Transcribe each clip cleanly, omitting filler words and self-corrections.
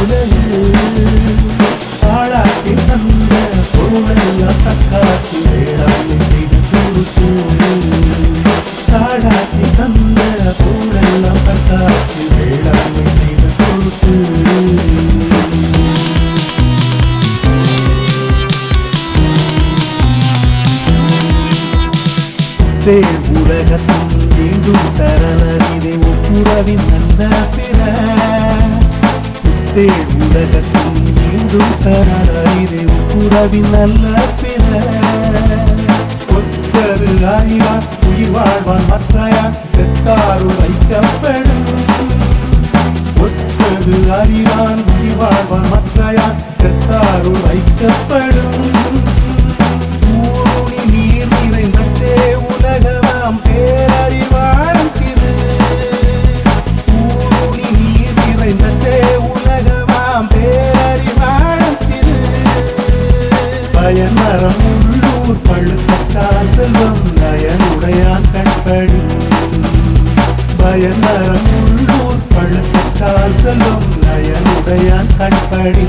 உலகு ஆளாக்கி தந்த பொருளெல்லாம் தக்காக்கி வேளாண்மை செய்து கொடுத்து காடாக்கி தந்த பொருளெல்லாம் தக்காக்கி வேளாண்மை செய்து கொடுத்து உலகத்தின் மீண்டும் தரலறிதை ஒப்புரவின் நல்ல பிற உலகத்தின் மீண்டும் தரலறிதை ஒப்புரவின் நல்ல பிற ஒத்தது அறிவான் உயிர் வாழ்வான் மற்றையான் செத்தாரு வைக்கப்படும் ஒத்தது அறிவான் உயிர் வாழ்வான் மற்றையான் செத்தாரு வைக்கப்படும் உலகமாம் பேரறிவாழம் திரு ஊனி நீர் நிறைந்தே உலகமாம் பேரறிவாழம் திரு பயன்மரம் உள்ளூர் பழுத்தால் செல்வம் நயனுடையான் கண்படி பயன்மரம் உள்ளூர் பழுத்தால் செல்வம் நயனுடையான் கண்படி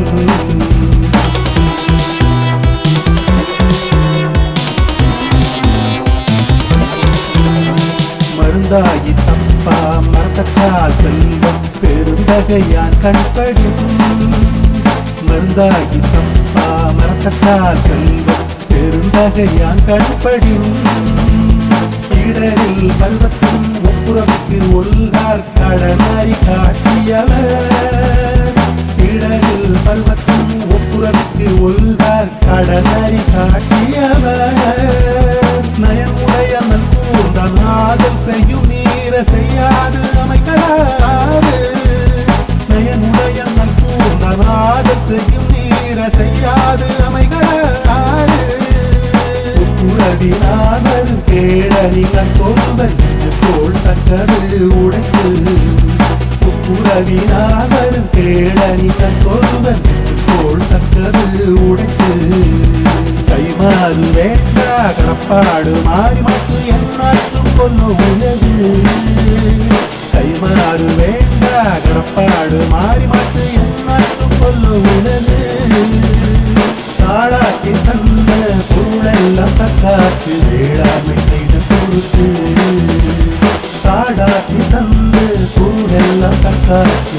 மருந்தாகி தப்பா மரத்தக்கால் செல்வம் பெருந்தகையான் கண்படும் மருந்தாகி தப்பா மரத்தக்கால் செல்வம் பெருந்தகையான் கண்படும் இடரில் பருவத்தும் ஒப்புரவுக்கு ஒல்கார் கடனாரி காட்டியவர் இடரில் பருவத்தும் ஒப்புரவுக்கு ஒல்கார் கடனாரி காட்டியவர் நயமுடைய நாதல் செய்யும் நீர செய்யாது அமைக்கலாது நயனுடைய நாதல் செய்யும் நீர செய்யாது அமைக்கலாது உறவினாதல் கேடறிஞர் கொள்வன் தோல் தக்கது உடைத்து உறவினாதல் கேடறிஞர் கொள்வன் தோல் தக்கது உடைத்து கைமாறு வேண்டா கடப்பாடு மாறி மற்ற என்னாற்றும் கொல்ல உலகு கைமாறு வேண்டா கடப்பாடு மாறி மற்ற என்னாற்றும் கொல்ல உலகு காடாக்கி தந்த பொருளெல்லாம் தக்காத்து வேளாண்மை செய்து கொடுத்து காடாக்கி தந்த பொருளெல்லாம் தக்காத்து